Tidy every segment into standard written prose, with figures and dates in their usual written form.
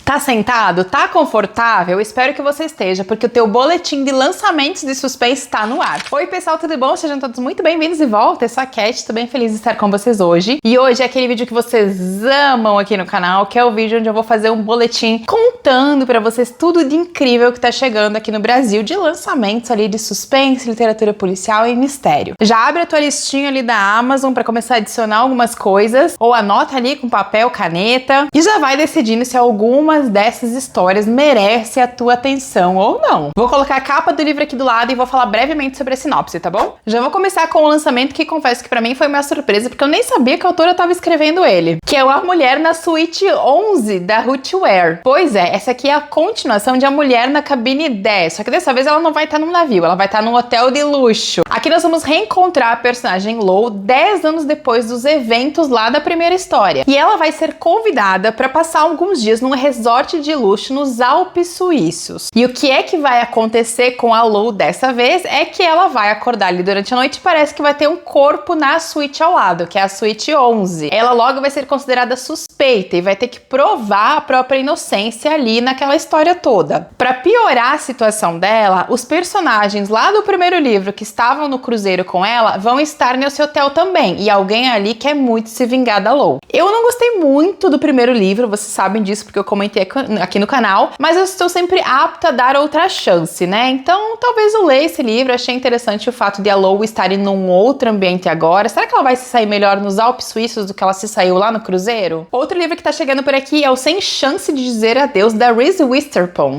Tá sentado? Tá confortável? Espero que você esteja, porque o teu boletim de lançamentos de suspense está no ar. Oi pessoal, tudo bom? Sejam todos muito bem-vindos de volta. Eu sou a Cat, tô bem feliz de estar com vocês hoje. E hoje é aquele vídeo que vocês amam aqui no canal, que é o vídeo onde eu vou fazer um boletim contando pra vocês tudo de incrível que tá chegando aqui no Brasil, de lançamentos ali de suspense, literatura policial e mistério. Já abre a tua listinha ali da Amazon pra começar a adicionar algumas coisas, ou anota ali com papel, caneta, e já vai decidindo se algumas dessas histórias merece a tua atenção ou não. Vou colocar a capa do livro aqui do lado e vou falar brevemente sobre a sinopse, tá bom? Já vou começar com o lançamento que confesso que pra mim foi uma surpresa, porque eu nem sabia que a autora estava escrevendo ele, que é A Mulher na Suíte 11, da Ruth Ware. Pois é, essa aqui é a continuação de A Mulher na Cabine 10, só que dessa vez ela não vai estar num navio, ela vai estar num hotel de luxo. Aqui nós vamos reencontrar a personagem Lou 10 anos depois dos eventos lá da primeira história. E ela vai ser convidada para passar alguns dias num resort de luxo nos Alpes suíços. E o que é que vai acontecer com a Lou dessa vez é que ela vai acordar ali durante a noite e parece que vai ter um corpo na suíte ao lado, que é a suíte 11. Ela logo vai ser considerada suspeita e vai ter que provar a própria inocência ali naquela história toda. Para piorar a situação dela, os personagens lá do primeiro livro que estavam no cruzeiro com ela vão estar nesse hotel também, e alguém ali quer muito se vingar da Lou. Eu não gostei muito do primeiro livro, vocês sabem disso porque eu comentei aqui no canal, mas eu estou sempre apta a dar outra chance, né? Então talvez eu leia esse livro. Achei interessante o fato de a Lou estar em um outro ambiente agora. Será que ela vai se sair melhor nos Alpes suíços do que ela se saiu lá no cruzeiro? Outro livro que tá chegando por aqui é o Sem Chance de Dizer Adeus, da Reese Witherspoon.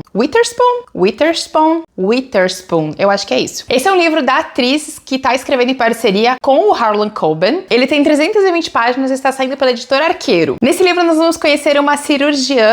Witherspoon, eu acho que é isso. Esse é um livro da atriz que tá escrevendo em parceria com o Harlan Coben. Ele tem 320 páginas e está saindo pela editora Arqueiro. Nesse livro nós vamos conhecer uma cirurgiã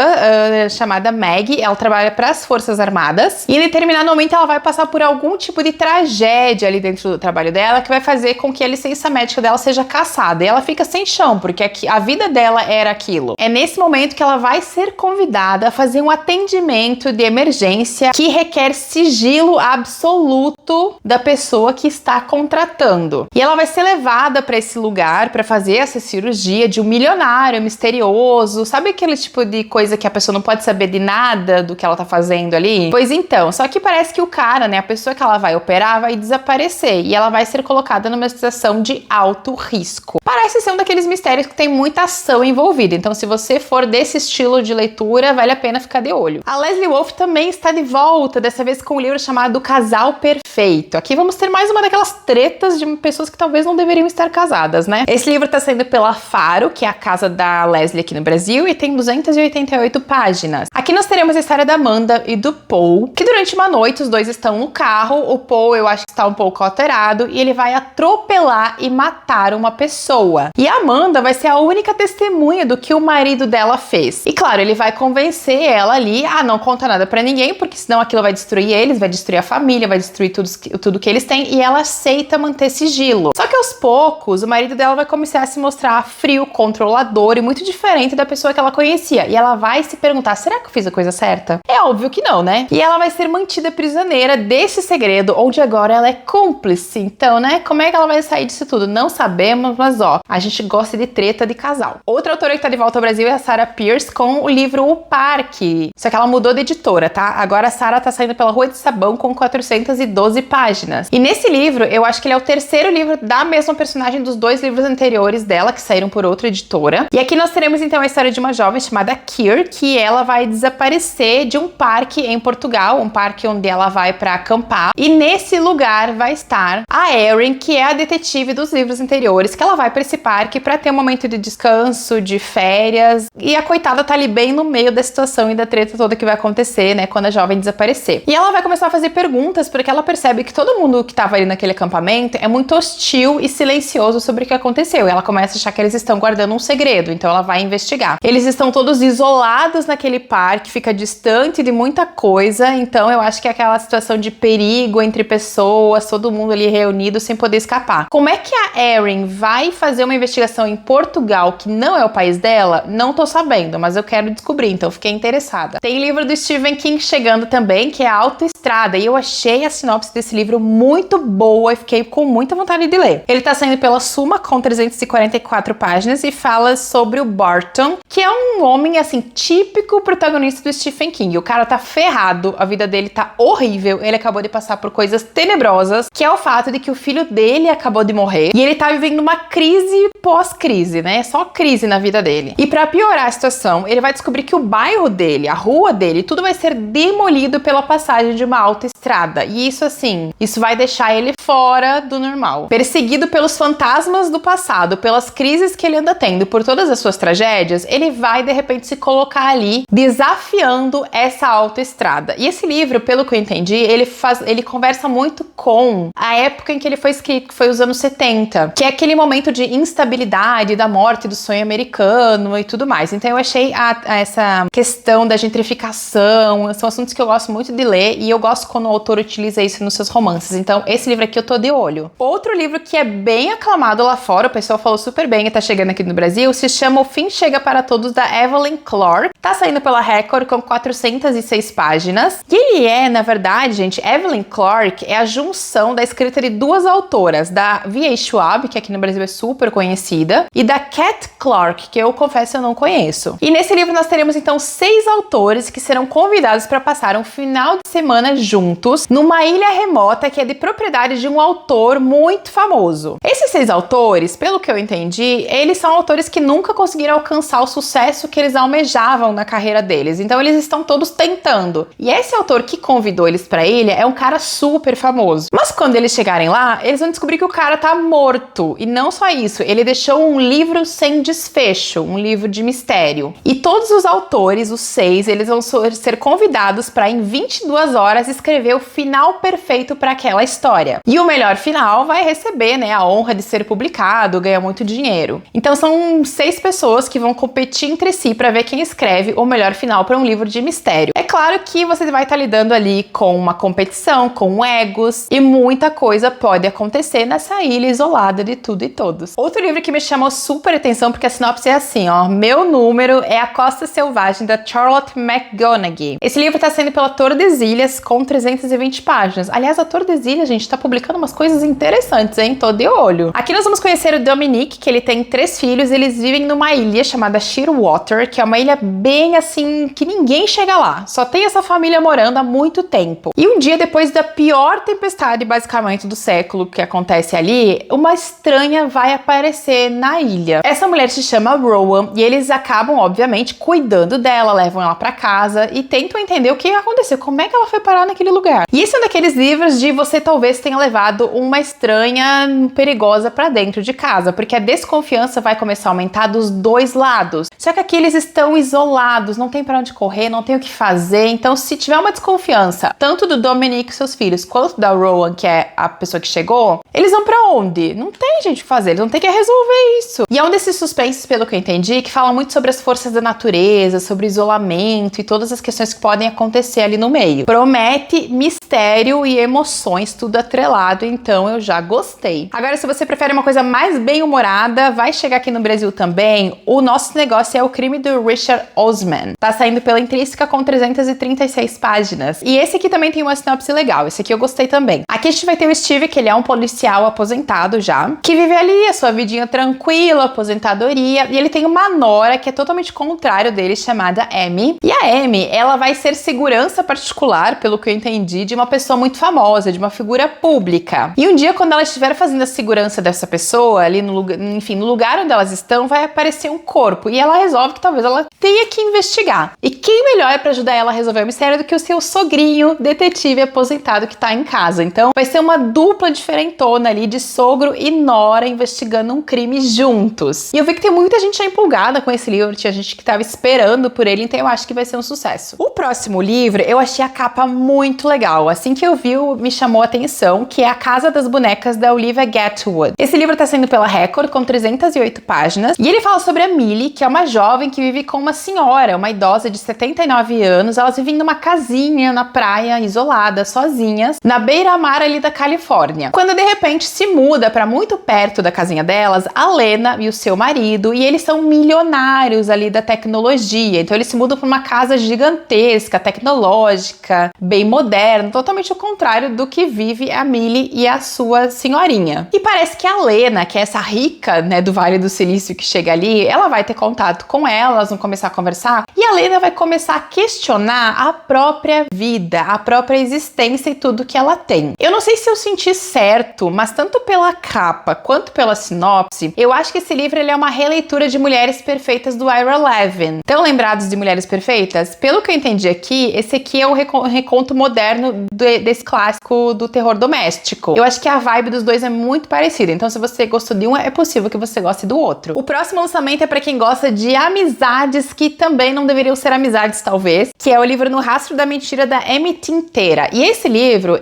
chamada Maggie. Ela trabalha para as Forças Armadas e em determinado momento ela vai passar por algum tipo de tragédia ali dentro do trabalho dela, que vai fazer com que a licença médica dela seja cassada e ela fica sem chão, porque a vida dela era aquilo. É nesse momento que ela vai ser convidada a fazer um atendimento de emergência que requer sigilo absoluto da pessoa que está contratando. E ela vai ser levada para esse lugar para fazer essa cirurgia de um milionário misterioso. Sabe aquele tipo de coisa que a pessoa não pode saber de nada do que ela tá fazendo ali? Pois então, só que parece que o cara, né, a pessoa que ela vai operar vai desaparecer e ela vai ser colocada numa situação de alto risco. Parece ser um daqueles mistérios que tem muita ação envolvida, então se você for desse estilo de leitura, vale a pena ficar de olho. A Leslie Wolfe também está de volta, dessa vez com um livro chamado Casal Perfeito. Aqui vamos ter mais uma daquelas tretas de pessoas que talvez não deveriam estar casadas, né? Esse livro tá saindo pela Faro, que é a casa da Leslie aqui no Brasil, e tem 288 páginas. Aqui nós teremos a história da Amanda e do Paul, que durante uma noite os dois estão no carro. O Paul, eu acho que está um pouco alterado, e ele vai atropelar e matar uma pessoa. E a Amanda vai ser a única testemunha do que o marido dela fez. E claro, ele vai convencer ela ali a não contar nada pra ninguém, porque senão aquilo vai destruir eles, vai destruir a família, vai destruir tudo que eles têm, e ela aceita manter sigilo. Só que aos poucos, o marido dela vai começar a se mostrar frio, controlador e muito diferente da pessoa que ela conhecia. E ela vai se perguntar, será que eu fiz a coisa certa? É óbvio que não, né? E ela vai ser mantida prisioneira desse segredo, onde agora ela é cúmplice. Então, né? Como é que ela vai sair disso tudo? Não sabemos, mas ó, a gente gosta de treta de casal. Outra autora que tá de volta ao Brasil é a Sarah Pearse com o livro O Parque. Só que ela mudou de editora, tá? Agora a Sarah tá saindo pela Rua de Sabão com 412 páginas. E nesse livro, eu acho que ele é o terceiro livro da mesma personagem dos dois livros anteriores dela, que saíram por outra editora. E aqui nós teremos então a história de uma jovem chamada Kier, que ela vai desaparecer de um parque em Portugal, um parque onde ela vai para acampar. E nesse lugar vai estar a Erin, que é a detetive dos livros anteriores, que ela vai para esse parque para ter um momento de descanso, de férias. E a coitada tá ali bem no meio da situação e da treta toda que vai acontecer, né, quando a jovem desaparecer. E ela vai começar a fazer perguntas, porque ela percebe que todo mundo que tava ali naquele acampamento é muito hostil e silencioso sobre o que aconteceu. E ela começa a achar que eles estão guardando um segredo, então ela vai investigar. Eles estão todos isolados naquele parque, fica distante de muita coisa, então eu acho que é aquela situação de perigo entre pessoas, todo mundo ali reunido sem poder escapar. Como é que a Erin vai fazer uma investigação em Portugal, que não é o país dela? Não tô sabendo, mas eu quero descobrir, então fiquei interessada interessada. Tem livro do Stephen King chegando também, que é A Autoestrada, e eu achei a sinopse desse livro muito boa e fiquei com muita vontade de ler. Ele tá saindo pela Suma com 344 páginas e fala sobre o Barton, que é um homem, assim, típico protagonista do Stephen King. O cara tá ferrado, a vida dele tá horrível, ele acabou de passar por coisas tenebrosas, que é o fato de que o filho dele acabou de morrer e ele tá vivendo uma crise pós-crise, né? Só crise na vida dele. E pra piorar a situação, ele vai descobrir que o bairro dele, a rua dele, tudo vai ser demolido pela passagem de uma autoestrada. E isso, assim, isso vai deixar ele fora do normal. Perseguido pelos fantasmas do passado, pelas crises que ele anda tendo, por todas as suas tragédias, ele vai, de repente, se colocar ali, desafiando essa autoestrada. E esse livro, pelo que eu entendi, ele conversa muito com a época em que ele foi escrito, que foi os anos 70, que é aquele momento de instabilidade, da morte do sonho americano e tudo mais. Então eu achei essa questão da gentrificação, são assuntos que eu gosto muito de ler e eu gosto quando o autor utiliza isso nos seus romances. Então esse livro aqui eu tô de olho. Outro livro que é bem aclamado lá fora, o pessoal falou super bem e tá chegando aqui no Brasil, se chama O Fim Chega para Todos, da Evelyn Clark. Tá saindo pela Record com 406 páginas. E ele é, na verdade, gente, Evelyn Clark é a junção da escrita de duas autoras, da V.A. Schwab, que aqui no Brasil é super conhecida, e da Cat Clark, que eu confesso eu não conheço. E nesse livro nós teremos então 6 autores que serão convidados para passar um final de semana juntos numa ilha remota que é de propriedade de um autor muito famoso. Esses 6 autores, pelo que eu entendi, eles são autores que nunca conseguiram alcançar o sucesso que eles almejavam na carreira deles, então eles estão todos tentando. E esse autor que convidou eles pra ilha é um cara super famoso. Mas quando eles chegarem lá, eles vão descobrir que o cara tá morto. E não só isso, ele deixou um livro sem desfecho, um livro de mistério. E todos os autores, os 6, eles vão ser convidados para em 22 horas escrever o final perfeito para aquela história. E o melhor final vai receber, né, a honra de ser publicado, ganhar muito dinheiro. Então são 6 pessoas que vão competir entre si para ver quem escreve o melhor final para um livro de mistério. É claro que você vai estar lidando ali com uma competição, com egos, e muita coisa pode acontecer nessa ilha isolada de tudo e todos. Outro livro que me chamou super atenção, porque a sinopse é assim, ó, Meu Número, é A Costa Selvagem, da Charlotte McGonaghy. Esse livro tá saindo pela Tordesilhas com 320 páginas. Aliás, a Tordesilhas, gente, tá publicando umas coisas interessantes, hein? Tô de olho. Aqui nós vamos conhecer o Dominic, que ele tem 3 filhos, eles vivem numa ilha chamada Shearwater, que é uma ilha bem assim, que ninguém chega lá. Só tem essa família morando há muito tempo. E um dia depois da pior tempestade, basicamente, do século que acontece ali, uma estranha vai aparecer na ilha. Essa mulher se chama Rowan e eles acabam, obviamente, cuidando dela, levam ela pra casa e tentam entender o que aconteceu, como é que ela foi parar naquele lugar. E esse é um daqueles livros de você talvez tenha levado uma estranha perigosa pra dentro de casa, porque a desconfiança vai começar a aumentar dos dois lados. Só que aqui eles estão isolados, não tem pra onde correr, não tem o que fazer, então se tiver uma desconfiança, tanto do Dominic e seus filhos, quanto da Rowan, que é a pessoa que chegou, eles vão pra onde? Não tem gente o que fazer, eles vão ter que resolver isso. E é um desses suspensos, pelo que eu entendi, que fala muito sobre as forças da natureza, sobre isolamento e todas as questões que podem acontecer ali no meio. Promete mistério e emoções, tudo atrelado, então eu já gostei. Agora, se você prefere uma coisa mais bem-humorada, vai chegar aqui no Brasil também. O Nosso Negócio é o Crime, do Richard Osman. Tá saindo pela Intrínseca com 336 páginas. E esse aqui também tem uma sinopse legal, esse aqui eu gostei também. Aqui a gente vai ter o Steve, que ele é um policial aposentado já, que vive ali a sua vidinha tranquila, aposentadoria, e ele tem uma nora que é totalmente contrário dele, chamada Amy. E a Amy, ela vai ser segurança particular, pelo que eu entendi, de uma pessoa muito famosa, de uma figura pública. E um dia, quando ela estiver fazendo a segurança dessa pessoa, ali no lugar, enfim, no lugar onde elas estão, vai aparecer um corpo, e ela resolve que talvez ela tenha que investigar. E quem melhor é pra ajudar ela a resolver o mistério do que o seu sogrinho, detetive aposentado, que tá em casa. Então, vai ser uma dupla diferentona ali, de sogro e nora, investigando um crime juntos. E eu vi que tem muita gente já empolgada com esse livro, tinha gente que tava esperando por ele, então eu acho que vai ser um sucesso. O próximo livro, eu achei a capa muito legal. Assim que eu vi, me chamou a atenção, que é A Casa das Bonecas, da Olivia Gatwood. Esse livro tá saindo pela Record, com 308 páginas, e ele fala sobre a Millie, que é uma jovem que vive com uma senhora, uma idosa de 79 anos. Elas vivem numa casinha na praia, isolada, sozinhas, na beira-mar ali da Califórnia. Quando de repente se muda para muito perto da casinha delas, a Lena e o seu marido, e eles são milionários ali da tecnologia. Então eles se mudam para uma casa gigantesca, tecnológica, bem moderna, totalmente o contrário do que vive a Millie e a sua senhorinha. E parece que a Lena, que é essa rica, né, do Vale do Silício que chega ali, ela vai ter contato com ela, elas vão começar a conversar, e a Lena vai começar a questionar a própria vida, a própria existência e tudo que ela tem. Eu não sei se eu senti certo, mas tanto pela capa quanto pela sinopse, eu acho que esse livro ele é uma releitura de Mulheres Perfeitas do Ira Levin. Estão lembrados de Mulheres Perfeitas? Pelo que eu entendi aqui, esse aqui é o reconto moderno desse clássico do terror doméstico. Eu acho que a vibe dos dois é muito parecida, então se você gostou de um, é possível que você goste do outro. O próximo lançamento é para quem gosta de amizades que também não deveriam ser amizades, talvez, que é o livro No Rastro da Mentira, da Amy Tinteira. E esse livro,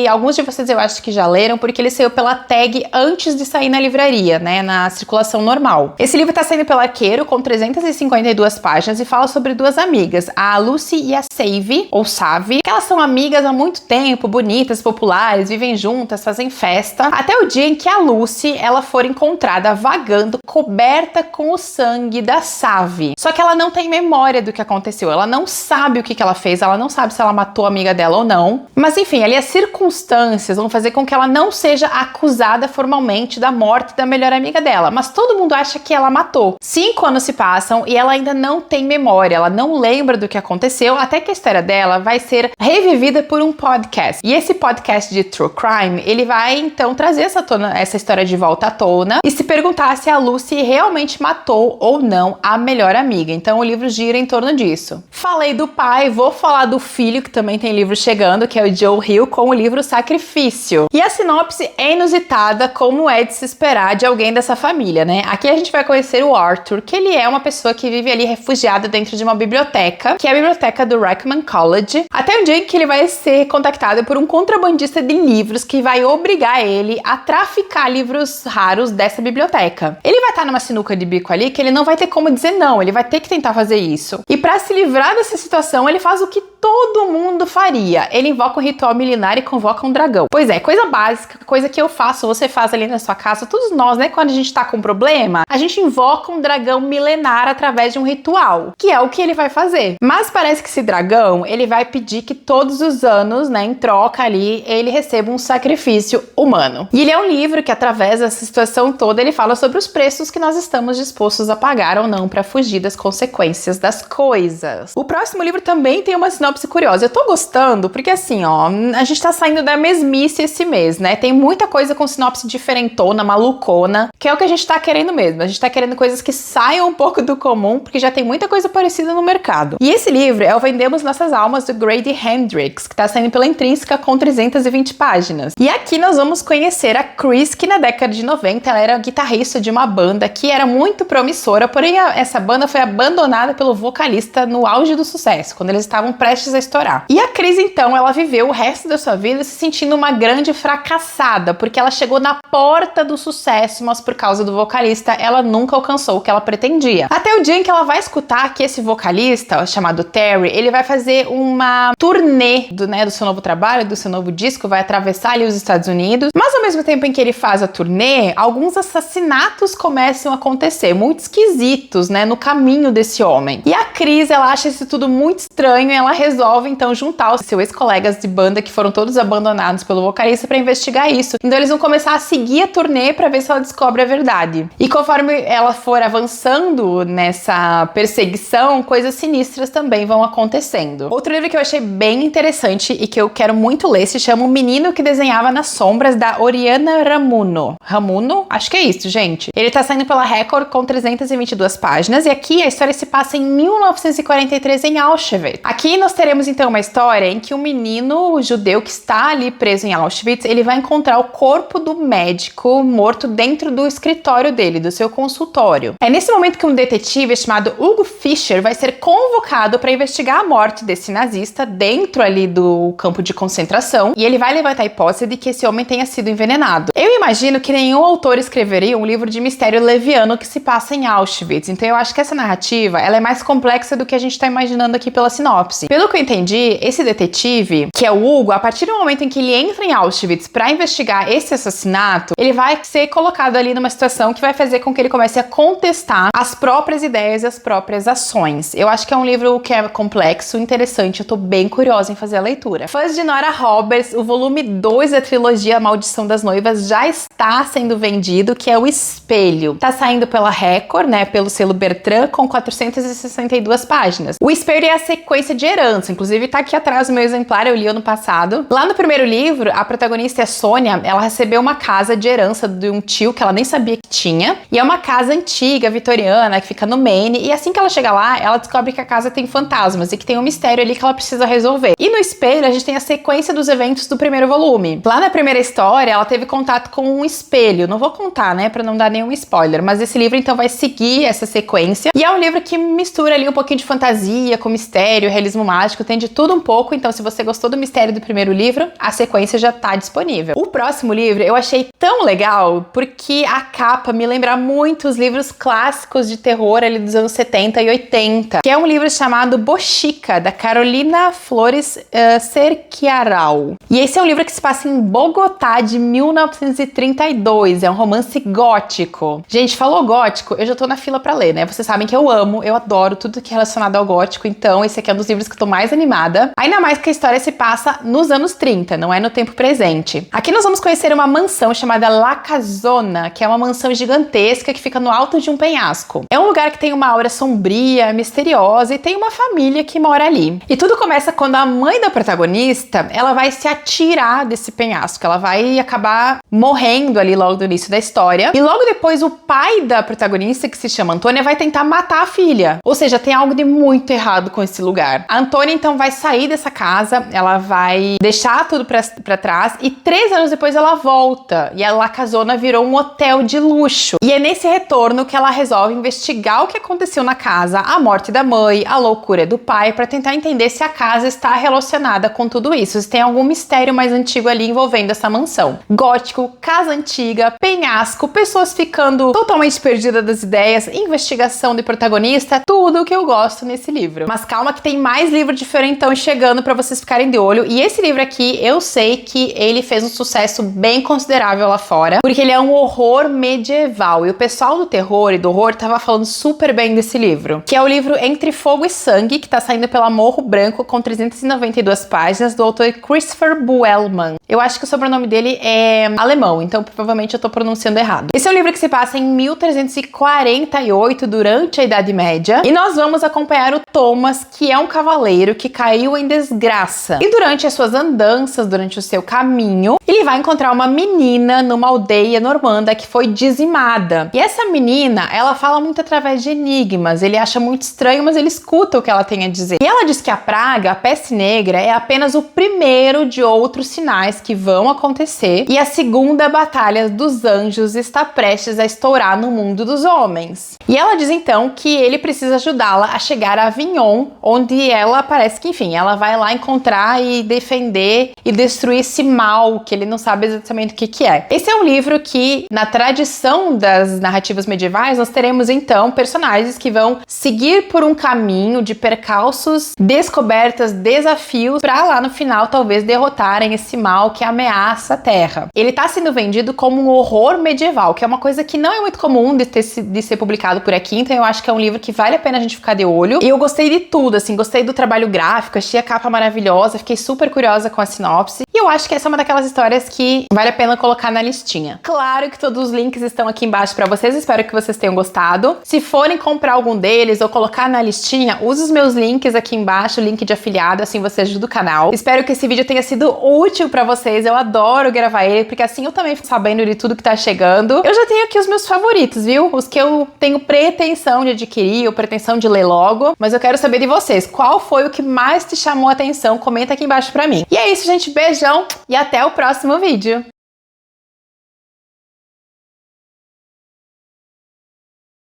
alguns de vocês eu acho que já leram, porque ele saiu pela Tag antes de sair na livraria, né, na circulação normal. Esse livro tá saindo pela Arqueiro, com 352 páginas, e fala sobre duas amigas, a Lucy e a Savy, ou Savy, que elas são amigas há muito tempo, bonitas, populares, vivem juntas, fazem festa, até o dia em que a Lucy, ela for encontrada vagando, coberta com o sangue da Savy. Só que ela não tem memória do que aconteceu, ela não sabe o que ela fez, ela não sabe se ela matou a amiga dela ou não, mas enfim, ali as circunstâncias vão fazer com que ela não seja acusada formalmente da morte da melhor amiga dela, mas todo mundo acha que ela matou. 5 anos se passam e ela ainda não tem memória, ela não lembra do que aconteceu, até que a história dela vai ser revivida por um podcast. E esse podcast de True Crime, ele vai então trazer essa história de volta à tona e se perguntar se a Lucy realmente matou ou não a melhor amiga. Então o livro gira em torno disso. Falei do pai, vou falar do filho, que também tem livro chegando, que é o Joe Hill, com o livro Sacrifício. E a sinopse é inusitada, como é de se esperar de alguém dessa família, né? Aqui a gente vai conhecer o Arthur, que ele é uma pessoa que vive ali refugiada dentro de uma biblioteca, que é a biblioteca do Rachman College, até o dia em que ele vai ser contactado por um contrabandista de livros que vai obrigar ele a traficar livros raros dessa biblioteca. Ele vai estar numa sinuca de bico ali que ele não vai ter como dizer não, ele vai ter que tentar fazer isso. E para se livrar dessa situação, ele faz o que todo mundo faria. Ele invoca um ritual milenar e convoca um dragão. Pois é, coisa básica, coisa que eu faço, você faz ali na sua casa, todos nós, né? Quando a gente tá com um problema, a gente invoca um dragão milenar através de um ritual, que é o que ele vai fazer. Mas parece que esse dragão, ele vai pedir que todos os anos, né, em troca ali, ele receba um sacrifício humano. E ele é um livro que, através dessa situação toda, ele fala sobre os preços que nós estamos dispostos a pagar ou não para fugir das consequências das coisas. O próximo livro também tem uma sinopse curiosa. Eu tô gostando porque, assim, ó, a gente tá saindo da mesmice esse mês, né? Tem muita coisa com sinopse diferentona, malucona, que é o que a gente tá querendo mesmo. A gente tá querendo coisas que saiam um pouco do comum, porque já tem muita coisa parecida no mercado. E esse livro é o Vendemos Nossas Almas, do Grady Hendrix, que tá saindo pela Intrínseca, com 320 páginas. E aqui nós vamos conhecer a Chris, que na década de 90 ela era guitarrista de uma banda que era muito promissora, porém essa banda foi abandonada pelo vocalista no auge do sucesso, quando eles estavam prestes a estourar. E a Chris, então, ela viveu o resto da sua vida se sentindo uma grande fracassada, porque ela chegou na porta do sucesso, mas por causa do vocalista, ela nunca alcançou o que ela pretendia. Até o dia em que ela vai escutar que esse vocalista, chamado Terry, ele vai fazer uma turnê do seu novo trabalho, do seu novo disco, vai atravessar ali os Estados Unidos, mas ao mesmo tempo em que ele faz a turnê, alguns assassinatos começam a acontecer, muito esquisitos, né, no caminho desse homem. E a Chris, ela acha isso tudo muito estranho e ela resolve então juntar os seus ex-colegas de banda que foram todos abandonados pelo vocalista para investigar isso. Então eles vão começar a seguir a turnê para ver se ela descobre a verdade. E conforme ela for avançando nessa perseguição, coisas sinistras também vão acontecendo. Outro livro que eu achei bem interessante e que eu quero muito ler se chama O Menino que Desenhava nas Sombras, da Oriana Ramuno. Ramuno? Acho que é isso, gente. Ele tá saindo pela Record com 322 páginas e aqui a história se passa em 1943 em Auschwitz. Aqui nós teremos então uma história em que um menino judeu que está ali preso em Auschwitz, ele vai encontrar o corpo do médico morto dentro do escritório dele, do seu consultório. É nesse momento que um detetive chamado Hugo Fischer vai ser convocado para investigar a morte desse nazista dentro ali do campo de concentração e ele vai levantar a hipótese de que esse homem tenha sido envenenado. Eu imagino que nenhum autor escreveria um livro de mistério leviano que se passa em Auschwitz, então eu acho que essa narrativa narrativa, ela é mais complexa do que a gente tá imaginando aqui pela sinopse. Pelo que eu entendi, esse detetive, que é o Hugo, a partir do momento em que ele entra em Auschwitz pra investigar esse assassinato, ele vai ser colocado ali numa situação que vai fazer com que ele comece a contestar as próprias ideias e as próprias ações. Eu acho que é um livro que é complexo, interessante, eu tô bem curiosa em fazer a leitura. Fãs de Nora Roberts, o volume 2 da trilogia A Maldição das Noivas já está sendo vendido, que é O Espelho. Tá saindo pela Record, né, pelo selo Bertrand, com 462 páginas. O Espelho é a sequência de Herança, inclusive tá aqui atrás o meu exemplar, eu li ano passado. Lá no primeiro livro, a protagonista é Sônia, ela recebeu uma casa de herança de um tio que ela nem sabia que tinha, e é uma casa antiga, vitoriana, que fica no Maine, e assim que ela chega lá, ela descobre que a casa tem fantasmas e que tem um mistério ali que ela precisa resolver. E no Espelho, a gente tem a sequência dos eventos do primeiro volume. Lá na primeira história, ela teve contato com um espelho. Não vou contar, né, pra não dar nenhum spoiler, mas esse livro então vai seguir essa sequência. E é um livro que mistura ali um pouquinho de fantasia com mistério, realismo mágico, tem de tudo um pouco. Então, se você gostou do mistério do primeiro livro, a sequência já tá disponível. O próximo livro eu achei tão legal porque a capa me lembra muito os livros clássicos de terror ali dos anos 70 e 80, que é um livro chamado Bochica, da Carolina Flores Cerquiaral. E esse é um livro que se passa em Bogotá de 1932, é um romance gótico. Gente, falou gótico, eu já tô na fila pra ler, né? Vocês sabem que eu amo, eu adoro tudo que é relacionado ao gótico, então esse aqui é um dos livros que eu tô mais animada. Ainda mais que a história se passa nos anos 30, não é no tempo presente. Aqui nós vamos conhecer uma mansão chamada La Casona, que é uma mansão gigantesca que fica no alto de um penhasco. É um lugar que tem uma aura sombria, misteriosa e tem uma família que mora ali. E tudo começa quando a mãe da protagonista, ela vai se atirar desse penhasco, ela vai acabar morrendo ali logo no início da história. E logo depois o pai da protagonista, que se chama Antônia, vai tentar matar a filha. Ou seja, tem algo de muito errado com esse lugar. A Antônia então vai sair dessa casa, ela vai deixar tudo pra trás e 3 anos depois ela volta. E a La Casona virou um hotel de luxo. E é nesse retorno que ela resolve investigar o que aconteceu na casa, a morte da mãe, a loucura do pai, pra tentar entender se a casa está relacionada com tudo isso, se tem algum mistério mais antigo ali envolvendo essa mansão. Gótico, casa antiga, penhasco, pessoas ficando totalmente perdidas das ideias, investigação de protagonista, tudo o que eu gosto nesse livro. Mas calma que tem mais livro diferentão chegando pra vocês ficarem de olho, e esse livro aqui, eu sei que ele fez um sucesso bem considerável lá fora, porque ele é um horror medieval, e o pessoal do terror e do horror tava falando super bem desse livro, que é o livro Entre Fogo e Sangue, que tá saindo pela Morro Branco, com 392 páginas, do autor Christopher Buellmann. Eu acho que o sobrenome dele é alemão, então provavelmente eu tô pronunciando errado. Esse é um livro que se passa em 1348, durante a Idade Média, e nós vamos acompanhar o Thomas, que é um cavaleiro que caiu em desgraça. E durante as suas andanças, durante o seu caminho, ele vai encontrar uma menina numa aldeia normanda que foi dizimada. E essa menina, ela fala muito através de enigmas, ele acha muito estranho, mas ele escuta o que ela tem a dizer. E ela diz que a praga, a peste negra, é apenas o primeiro de outros sinais que vão acontecer, e a segunda batalha dos anjos está prestes a estourar no mundo dos homens. E ela diz então que ele precisa ajudá-la a chegar a Avignon, onde ela parece que, enfim, ela vai lá encontrar e defender e destruir esse mal que ele não sabe exatamente o que é. Esse é um livro que, na tradição das narrativas medievais, nós teremos então personagens que vão seguir por um caminho de percalços, descobertas, desafios, para lá no final talvez derrotarem esse mal que ameaça a Terra. Ele está sendo vendido como um horror medieval, que é uma coisa que não é muito comum de ser publicado por aqui, então eu acho que é um livro que vale a pena a gente ficar de olho. E eu gostei de tudo, assim, gostei do trabalho gráfico, achei a capa maravilhosa, fiquei super curiosa com a sinopse, e eu acho que essa é uma daquelas histórias que vale a pena colocar na listinha. Claro que todos os links estão aqui embaixo pra vocês, espero que vocês tenham gostado. Se forem comprar algum deles ou colocar na listinha, use os meus links aqui embaixo, link de afiliado, assim você ajuda o canal. Espero que esse vídeo tenha sido útil pra vocês, eu adoro gravar ele, porque assim eu também fico sabendo de tudo que tá chegando. Eu já tenho aqui os meus favoritos, viu? Os que eu tenho pretensão de adquirir ou pretensão de ler logo, mas eu quero saber de vocês, qual foi o que mais te chamou a atenção? Comenta aqui embaixo pra mim. E é isso, gente, beijão e até o próximo vídeo!